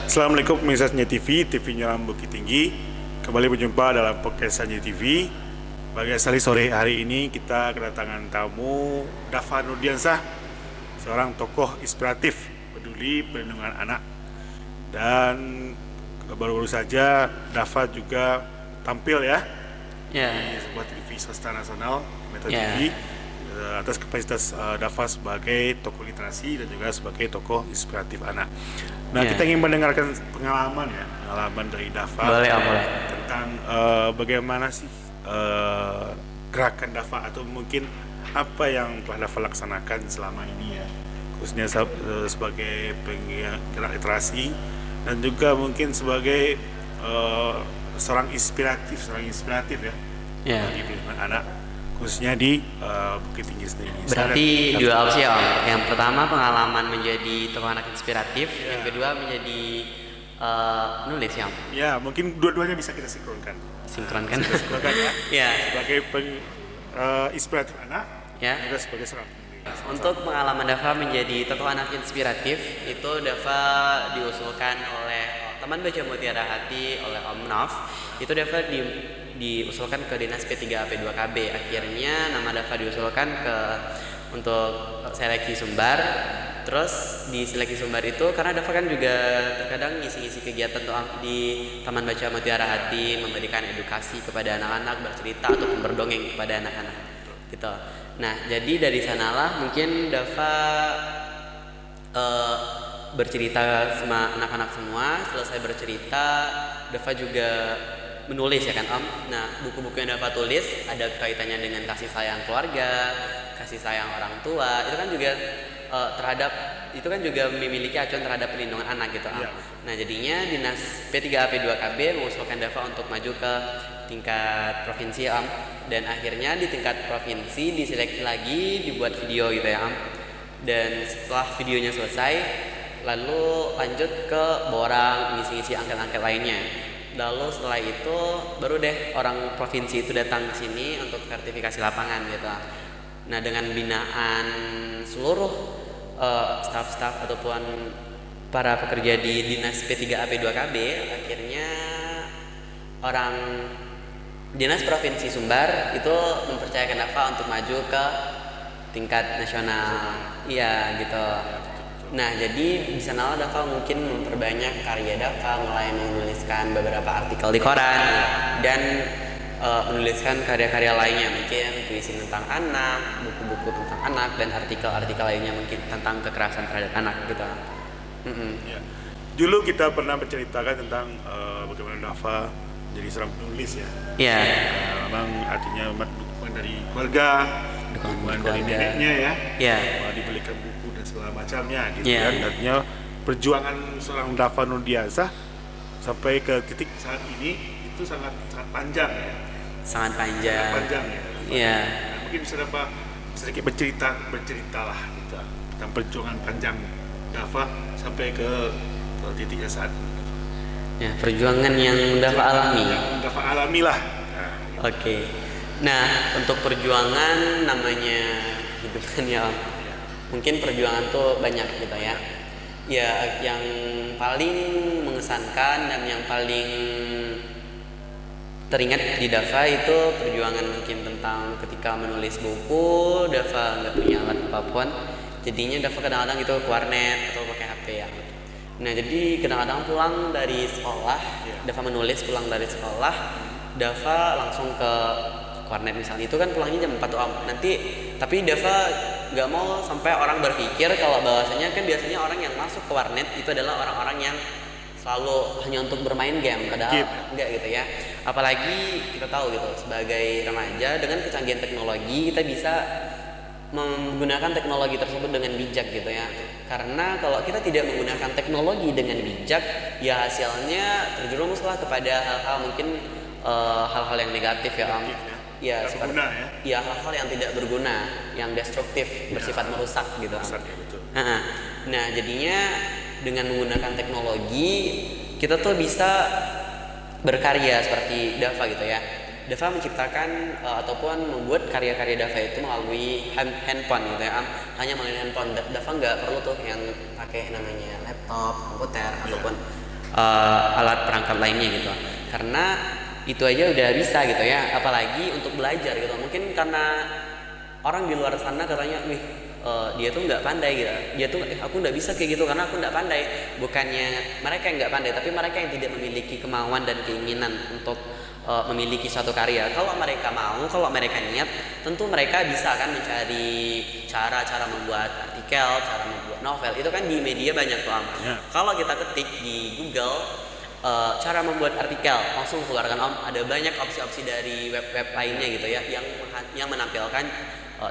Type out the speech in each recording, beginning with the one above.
Assalamualaikum pemirsa Sanjay TV, TV-nya Bukit Tinggi. Kembali berjumpa dalam podcast Sanjay TV. Bagi sekali sore hari ini kita kedatangan tamu Dava Nurdiansah, seorang tokoh inspiratif peduli perlindungan anak. Dan baru-baru saja Dava juga tampil ya di sebuah TV swasta nasional, Metro TV, atas kapasitas Dava sebagai tokoh literasi dan juga sebagai tokoh inspiratif anak. Nah, kita ingin mendengarkan pengalaman dari Dava tentang bagaimana sih gerakan Dava, atau mungkin apa yang telah Dava laksanakan selama ini ya, khususnya sebagai penggerak literasi dan juga mungkin sebagai seorang inspiratif bagi perlindungan anak, khususnya di Bukit Tinggi sendiri. Berarti dua opsi ya Om. Yang pertama pengalaman menjadi tokoh anak inspiratif, yang kedua menjadi penulis ya Om. Ya, mungkin dua-duanya bisa kita sinkronkan ya. Sebagai inspiratif anak, juga sebagai seorang penulis. Untuk pengalaman Dava menjadi tokoh anak inspiratif itu Dava diusulkan oleh teman baca Mutiara Hati, oleh Om Nov. Itu Dava diusulkan ke Dinas P3AP2KB. Akhirnya nama Dava diusulkan untuk seleksi Sumbar. Terus di seleksi Sumbar itu karena Dava kan juga terkadang ngisi-ngisi kegiatan di Taman Baca Mutiara Hati, memberikan edukasi kepada anak-anak, bercerita ataupun berdongeng kepada anak-anak gitu. Nah, jadi dari sanalah mungkin Dava bercerita sama anak-anak semua. Selesai bercerita, Dava juga menulis ya kan Om. Nah, buku-buku yang Dava tulis ada kaitannya dengan kasih sayang keluarga, kasih sayang orang tua. Itu kan juga itu kan juga memiliki acuan terhadap perlindungan anak gitu Om. Nah, jadinya Dinas P3AP2KB mengusulkan Dava untuk maju ke tingkat provinsi Om. Dan akhirnya di tingkat provinsi diseleksi lagi, dibuat video gitu ya Om. Dan setelah videonya selesai, lalu lanjut ke borang, ngisi-ngisi angket-angket lainnya. Lalu setelah itu baru deh orang provinsi itu datang ke sini untuk sertifikasi lapangan gitu. Nah, dengan binaan seluruh staf-staf ataupun para pekerja di Dinas P3AP2KB, akhirnya orang Dinas Provinsi Sumbar itu mempercayakan Dava untuk maju ke tingkat nasional. Iya gitu. Nah, jadi di sana Dava mungkin memperbanyak karya Dava, mulai menuliskan beberapa artikel di koran dan menuliskan karya-karya lainnya, mungkin puisi tentang anak, buku-buku tentang anak, dan artikel-artikel lainnya mungkin tentang kekerasan terhadap anak gitu. Ya. Dulu kita pernah menceritakan tentang bagaimana Dava jadi seorang penulis ya. Iya. Memang artinya dukungan dari keluarga, dukungan dari neneknya ya. Dibelikan buku dan segala macamnya gitu kan. Artinya perjuangan seorang Dava Nurdiansah sampai ke titik saat ini itu sangat panjang ya. Sangat panjang ya. Nah, mungkin bisa Dava sedikit bercerita lah gitu tentang perjuangan panjang Dava sampai ke titiknya saat ini. Ya, perjuangan yang Dava alami. Lah. Oke. Nah, untuk perjuangan namanya hidup kan ya. Mungkin perjuangan tuh banyak gitu ya. Ya, yang paling mengesankan dan yang paling teringat di Dava itu perjuangan mungkin tentang ketika menulis buku. Dava nggak punya alat apapun, jadinya Dava kadang-kadang gitu ke warnet atau pakai HP ya. Nah, jadi kadang-kadang pulang dari sekolah, Dava menulis pulang dari sekolah, Dava langsung ke warnet misalnya. Itu kan pulangnya jam 4 tuh Om. Tapi Dava nggak mau sampai orang berpikir kalau bahwasanya kan biasanya orang yang masuk ke warnet itu adalah orang-orang yang selalu hanya untuk bermain game, padahal enggak gitu ya. Apalagi kita tahu gitu, sebagai remaja dengan kecanggihan teknologi kita bisa menggunakan teknologi tersebut dengan bijak gitu ya. Karena kalau kita tidak menggunakan teknologi dengan bijak, ya hasilnya terjerumuslah kepada hal-hal mungkin hal-hal yang negatif ya Om. Ya, seperti hal-hal yang tidak berguna, yang destruktif, bersifat merusak gitu. Nah, jadinya dengan menggunakan teknologi kita tuh bisa berkarya seperti Dava gitu ya. Dava menciptakan ataupun membuat karya-karya Dava itu melalui handphone gitu ya, hanya melalui handphone. Dava nggak perlu tuh yang pakai namanya laptop, komputer ataupun alat perangkat lainnya gitu. Karena itu aja udah bisa gitu ya, apalagi untuk belajar gitu. Mungkin karena orang di luar sana katanya, wih dia tuh nggak pandai gitu, dia tuh aku nggak bisa kayak gitu karena aku nggak pandai. Bukannya mereka yang nggak pandai, tapi mereka yang tidak memiliki kemauan dan keinginan untuk memiliki suatu karya. Kalau mereka mau, kalau mereka niat, tentu mereka bisa kan mencari cara membuat artikel, cara membuat novel. Itu kan di media banyak tuh Ya. Kalau kita ketik di Google cara membuat artikel, langsung keluarkan ada banyak opsi-opsi dari web-web lainnya gitu ya, yang menampilkan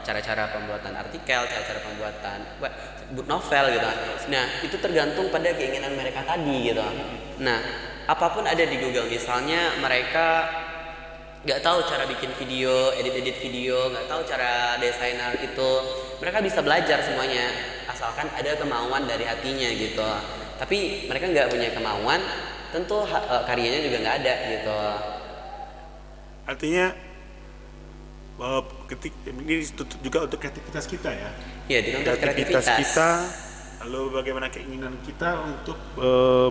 cara-cara pembuatan artikel, cara-cara pembuatan novel gitu. Nah, itu tergantung pada keinginan mereka tadi gitu. Nah, apapun ada di Google. Misalnya mereka nggak tahu cara bikin video, edit video, nggak tahu cara desainer itu, mereka bisa belajar semuanya asalkan ada kemauan dari hatinya gitu. Tapi mereka nggak punya kemauan, tentu karyanya juga nggak ada gitu. Artinya bahwa ini juga untuk kreativitas kita ya. Ya, dituntut Kreativitas kreativitas. kita, lalu bagaimana keinginan kita untuk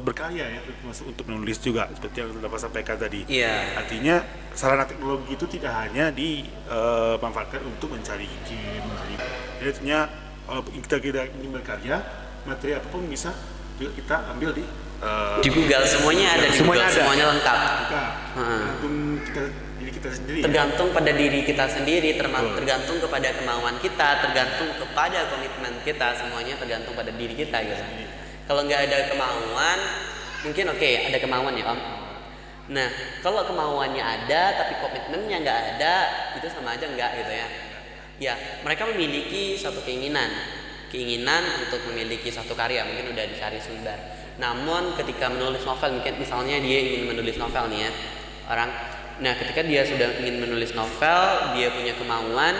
berkarya ya, termasuk untuk menulis juga seperti yang Dafa sampaikan tadi. Iya. Artinya sarana teknologi itu tidak hanya dimanfaatkan untuk mencari game, jadi artinya kalau kita ingin berkarya, materi apapun bisa juga kita ambil di Google semuanya ada di semuanya Google, ada. semuanya lengkap. tergantung diri kita sendiri. Tergantung pada diri kita sendiri, tergantung kepada kemauan kita, tergantung kepada komitmen kita, semuanya tergantung pada diri kita gitu. Kalau nggak ada kemauan, mungkin oke, ada kemauan ya Om. Nah, kalau kemauannya ada tapi komitmennya nggak ada, itu sama aja nggak gitu ya. Ya, mereka memiliki suatu keinginan untuk memiliki suatu karya, mungkin udah dicari sumber. Namun ketika menulis novel, mungkin misalnya dia ingin menulis novel nih ya, orang. Nah, ketika dia sudah ingin menulis novel, dia punya kemauan,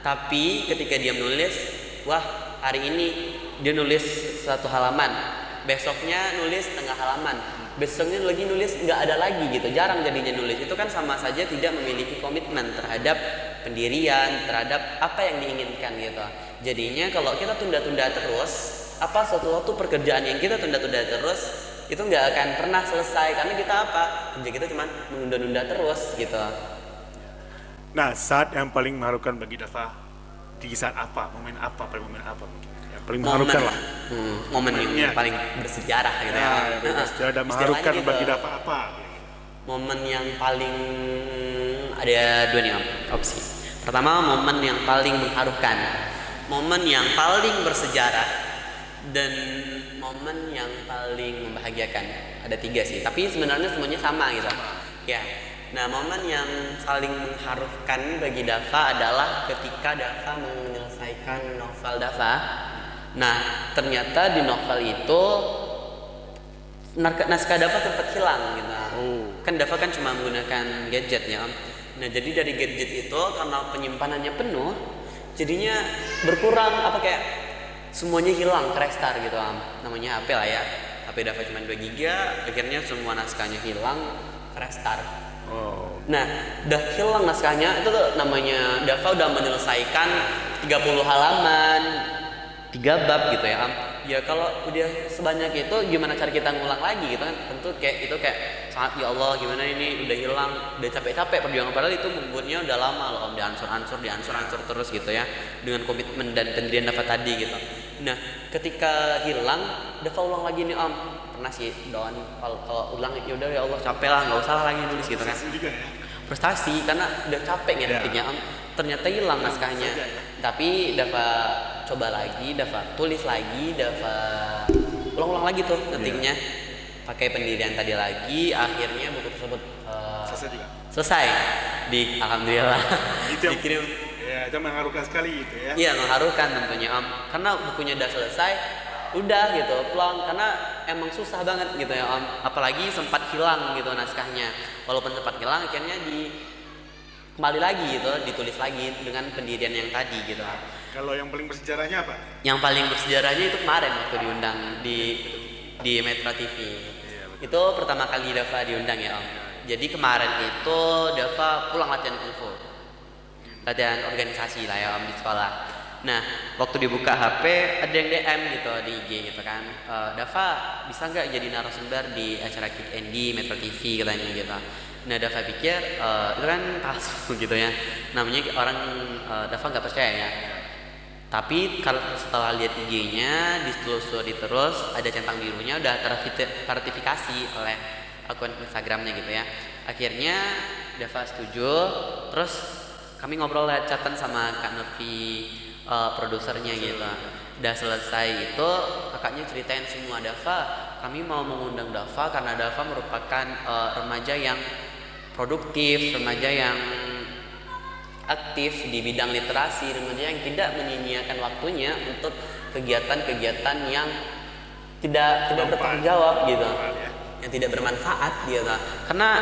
tapi ketika dia menulis, wah hari ini dia nulis 1 halaman, besoknya nulis setengah halaman, besoknya lagi nulis nggak ada lagi gitu, jarang jadinya nulis. Itu kan sama saja tidak memiliki komitmen terhadap pendirian, terhadap apa yang diinginkan gitu. Jadinya kalau kita tunda-tunda terus, suatu pekerjaan yang kita tunda-tunda terus, itu nggak akan pernah selesai karena kita kerja kita cuma menunda-nunda terus gitu. Nah, saat yang paling mengharukan bagi Dafa di saat apa, momen apa mungkin yang paling mengharukan lah. Momen yang paling bersejarah gitu ya. Bersejarah dan Istilahnya mengharukan gitu. bagi Dafa apa? Momen yang paling ada 2 nih Om, opsi. Pertama, momen yang paling mengharukan, momen yang paling bersejarah, dan momen yang paling membahagiakan. Ada 3 sih, tapi sebenarnya semuanya sama gitu ya. Nah, momen yang paling mengharukan bagi Dafa adalah ketika Dafa menyelesaikan novel Dafa. Nah, ternyata di novel itu naskah Dafa sempat hilang gitu. Kan Dafa kan cuma menggunakan gadget ya Om. Nah, jadi dari gadget itu karena penyimpanannya penuh, jadinya berkurang kayak semuanya hilang, restart gitu namanya HP lah ya. HP Dafa cuma 2 GB, akhirnya semua naskahnya hilang, restart. Nah, udah hilang naskahnya, itu tuh namanya Dafa udah menyelesaikan 30 halaman, 3 bab gitu ya. Ya kalau udah sebanyak itu gimana cara kita ngulang lagi gitu kan? Tentu kayak sangat, ya Allah gimana ini udah hilang, udah capek-capek perjuangan, padahal itu membuatnya udah lama loh Om, diansur-ansur terus gitu ya, dengan komitmen dan pendirian Dafa tadi gitu. Nah, ketika hilang, Dafa ulang lagi nih Om. Pernah sih doan kalau ulang, ya udah ya Allah capek lah, nggak usah lagi nulis gitu kan. Frustasi karena udah capek ngetiknya Om. Ternyata hilang naskahnya. Tapi Dafa coba lagi, Dafa tulis lagi, Dafa ulang-ulang lagi tuh ngetiknya. Pakai pendirian tadi lagi, akhirnya buku tersebut selesai di alhamdulillah. Itu dikirim. Ya, itu mengharukan sekali gitu ya. Iya, mengharukan tentunya Om. Karena bukunya udah selesai, udah gitu, plong, karena emang susah banget gitu ya Om. Apalagi sempat hilang gitu naskahnya. Walaupun sempat hilang, akhirnya kembali lagi gitu, ditulis lagi dengan pendirian yang tadi gitu. Kalau yang paling bersejarahnya apa? Yang paling bersejarahnya itu kemarin waktu diundang di Metro TV. Itu pertama kali Dafa diundang ya Om. Jadi kemarin itu Dafa pulang latihan kungfu, latihan organisasi lah ya Om di sekolah. Nah, waktu dibuka HP ada yang DM gitu di IG gitu kan. Dava bisa nggak jadi narasumber di acara Kick Andy Metro TV katanya gitu. Nah, Dava pikir itu kan palsu gitu ya. Namanya orang Dava nggak percaya ya. Tapi kalau setelah lihat IG-nya, ditelusuri terus, ada centang birunya udah terverifikasi oleh akun Instagramnya gitu ya. Akhirnya Dava setuju, terus kami ngobrol lewat chatan sama Kak Nurfi, produsernya gitu. Udah selesai itu, kakaknya ceritain semua, Dava, kami mau mengundang Dava karena Dava merupakan remaja yang produktif, remaja yang aktif di bidang literasi, remaja yang tidak menyia-nyiakan waktunya untuk kegiatan-kegiatan yang tidak bertanggung jawab gitu, yang tidak bermanfaat gitu. Karena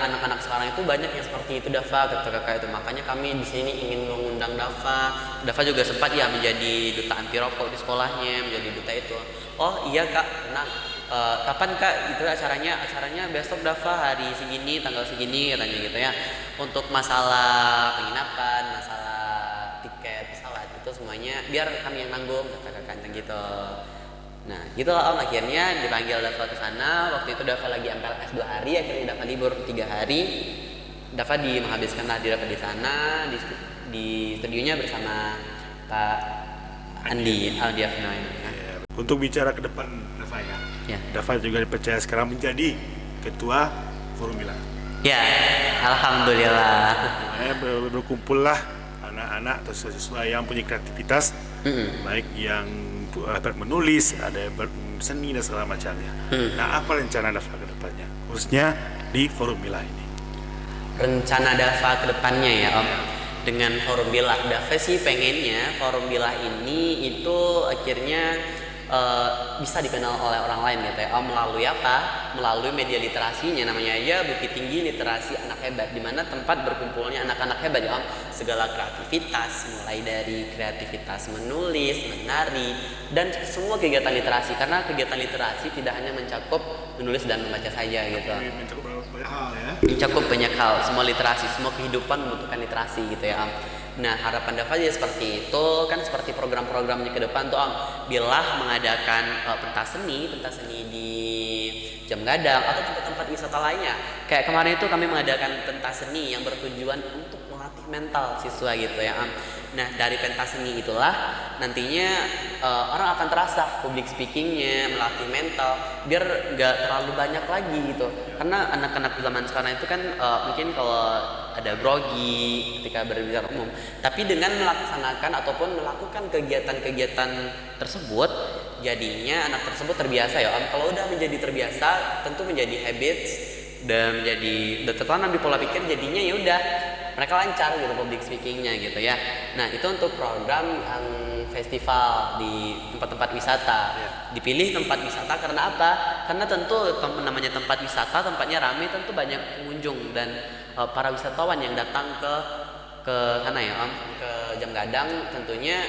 anak-anak sekarang itu banyak yang seperti itu, Dava, kata kakak itu. Makanya kami di sini ingin mengundang Dava. Dava juga sempat ya menjadi duta anti rokok di sekolahnya, menjadi duta itu. Oh iya kak, tenang. Kapan kak itu acaranya? Acaranya besok Dava, hari segini, tanggal segini katanya gitu ya. Untuk masalah penginapan, masalah tiket pesawat itu semuanya biar kami yang nanggung, kata kakak gitu. Nah gitu lah Om, akhirnya dipanggil Dava ke sana. Waktu itu Dava lagi MPLS 2 hari, akhirnya Dava libur 3 hari. Dava menghabiskan hadir di sana di studionya bersama Pak Andi Afnoy. Untuk bicara ke depan Dava ya. Dava juga dipercaya sekarang menjadi ketua Formula. Ya, alhamdulillah. Berkumpullah anak-anak atau siswa yang punya kreativitas, baik yang menulis, ada seni dan segala macamnya. Nah, apa rencana Dava ke depannya, khususnya di Formula ini? Rencana Dava ke depannya ya Om, dengan Formula, Dava sih pengennya Formula ini itu akhirnya bisa dikenal oleh orang lain gitu ya Om. Melalui apa? Melalui media literasinya, namanya aja Bukit Tinggi Literasi Anak Hebat, di mana tempat berkumpulnya anak-anak hebat ya Om. Segala kreativitas, mulai dari kreativitas menulis, menari, dan semua kegiatan literasi. Karena kegiatan literasi tidak hanya mencakup menulis dan membaca saja gitu. Mencakup banyak hal, semua literasi, semua kehidupan membutuhkan literasi gitu ya Om. Nah, harapan Dava aja seperti itu, kan seperti program-programnya ke depan tuh Om. Bila mengadakan pentas seni di Jam Gadang atau tempat-tempat wisata lainnya. Kayak kemarin itu kami mengadakan pentas seni yang bertujuan untuk melatih mental siswa gitu ya Om. Nah, dari pentas seni itulah nantinya orang akan terasa public speakingnya, melatih mental, biar nggak terlalu banyak lagi gitu. Karena anak-anak zaman sekarang itu kan mungkin kalau ada grogi ketika berbicara umum, tapi dengan melaksanakan ataupun melakukan kegiatan-kegiatan tersebut, jadinya anak tersebut terbiasa ya Om. Kalau udah menjadi terbiasa, tentu menjadi habits dan menjadi tertanam di pola pikir, jadinya ya udah mereka lancar gitu public speakingnya gitu ya. Nah itu untuk program yang festival di tempat-tempat wisata. Dipilih tempat wisata karena apa? Karena tentu namanya tempat wisata, tempatnya ramai, tentu banyak pengunjung dan para wisatawan yang datang ke sana ya Om, ke Jam Gadang. Tentunya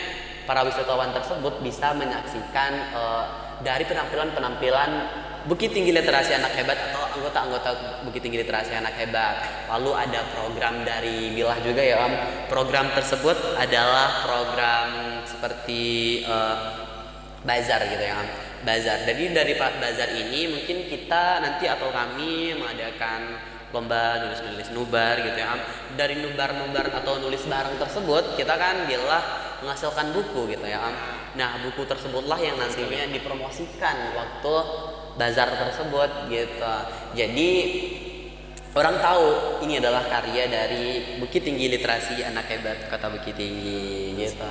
para wisatawan tersebut bisa menyaksikan dari penampilan Bukit Tinggi Literasi Anak Hebat atau anggota-anggota Bukit Tinggi Literasi Anak Hebat. Lalu ada program dari Bilah juga ya Om. Program tersebut adalah program seperti bazar gitu ya Om. Bazar. Jadi dari bazar ini mungkin kita nanti atau kami mengadakan lomba nulis nubar gitu ya Om. Dari nubar atau nulis bareng tersebut kita kan Bilah menghasilkan buku gitu ya Om. Nah buku tersebutlah yang nantinya dipromosikan waktu bazar tersebut gitu. Jadi orang tahu ini adalah karya dari Bukit Tinggi Literasi Anak Hebat Kota Bukit Tinggi gitu.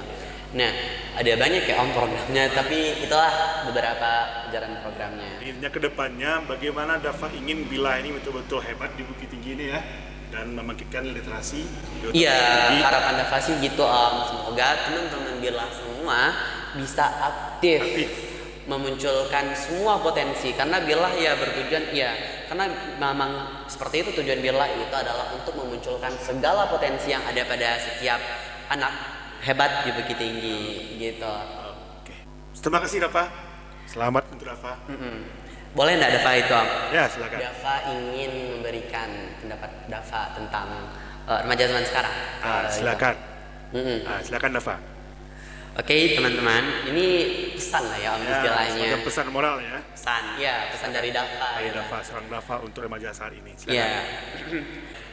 Nah ada banyak ya Om programnya, tapi itulah beberapa jalan programnya. Intinya kedepannya bagaimana Dava ingin Bilah ini betul-betul hebat di Bukit Tinggi ini ya, dan membangkitkan literasi. Iya, harapan Dava sih gitu Om. Semoga teman-teman Bilah semua bisa aktif memunculkan semua potensi, karena Bilah ya bertujuan ya, karena memang seperti itu tujuan Bilah itu adalah untuk memunculkan segala potensi yang ada pada setiap anak hebat di Bukit Tinggi gitu. Oke. Terima kasih Dava. Selamat untuk Dava. Boleh enggak Dava itu Om? Ya silakan. Dava ingin memberikan pendapat Dava tentang remaja zaman sekarang. Silakan. Silakan Dava. Oke teman-teman, ini pesan lah ya Om istilahnya. Semacam pesan moral ya. Pesan dari Dava. Dari Dava, seorang Dava untuk remaja saat ini. Silakan. Ya.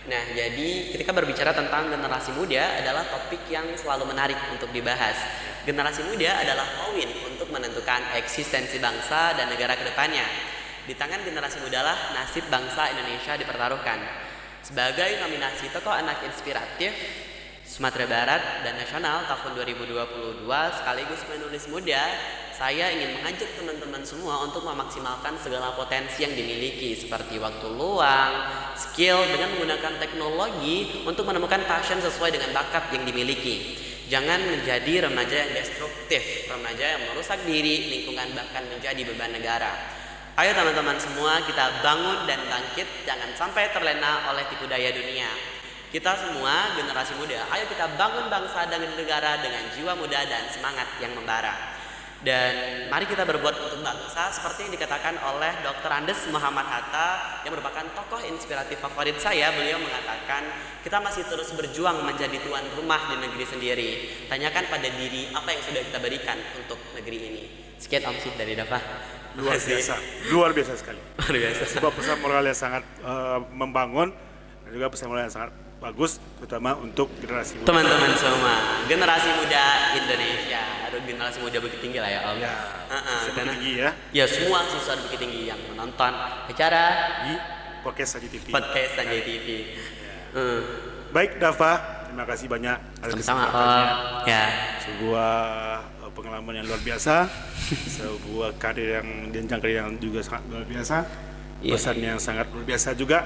Nah, jadi ketika berbicara tentang generasi muda adalah topik yang selalu menarik untuk dibahas. Generasi muda adalah poin untuk menentukan eksistensi bangsa dan negara ke depannya. Di tangan generasi muda lah nasib bangsa Indonesia dipertaruhkan. Sebagai nominasi tokoh anak inspiratif Sumatera Barat dan Nasional tahun 2022 sekaligus penulis muda, saya ingin mengajak teman-teman semua untuk memaksimalkan segala potensi yang dimiliki seperti waktu luang, skill dengan menggunakan teknologi untuk menemukan passion sesuai dengan bakat yang dimiliki. Jangan menjadi remaja yang destruktif, remaja yang merusak diri, lingkungan, bahkan menjadi beban negara. Ayo teman-teman semua, kita bangun dan bangkit, jangan sampai terlena oleh tipu daya dunia. Kita semua generasi muda, ayo kita bangun bangsa dan negara dengan jiwa muda dan semangat yang membara. Dan mari kita berbuat untuk bangsa seperti yang dikatakan oleh Dr. Andes Muhammad Hatta yang merupakan tokoh inspiratif favorit saya. Beliau mengatakan kita masih terus berjuang menjadi tuan rumah di negeri sendiri. Tanyakan pada diri apa yang sudah kita berikan untuk negeri ini. Sekian Om Sid dari Dava. Luar biasa sekali. Luar biasa. Sebuah pesan moral yang sangat membangun dan juga pesan moral yang sangat bagus, terutama untuk generasi muda. Teman-teman semua, generasi muda Indonesia. Aduh, generasi muda Bukit Tinggi lah ya Om. Ya, karena tinggi ya. Ya semua siswa Bukit Tinggi yang menonton acara Di podcast Sanjay TV. podcast Sanjay TV. Baik Dava, terima kasih banyak atas Sama-sama kesempatannya. Om. Ya. Sebuah pengalaman yang luar biasa, sebuah karir yang jenjang karir yang juga sangat luar biasa, pesan yang sangat luar biasa juga.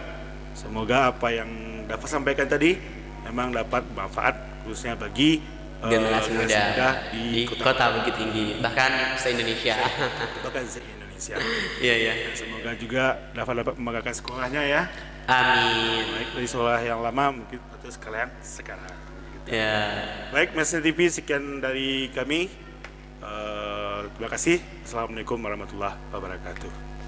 Semoga apa yang Dava sampaikan tadi memang dapat manfaat khususnya bagi generasi muda di kota Bukit Tinggi, bahkan se-Indonesia. Bahkan se-Indonesia. Iya. Dan semoga juga Dava dapat membanggakan sekolahnya ya. Amin. Baik dari sekolah yang lama mungkin atau sekalian sekarang. Ya. Baik, Mas TV, sekian dari kami. Terima kasih. Assalamualaikum warahmatullahi wabarakatuh.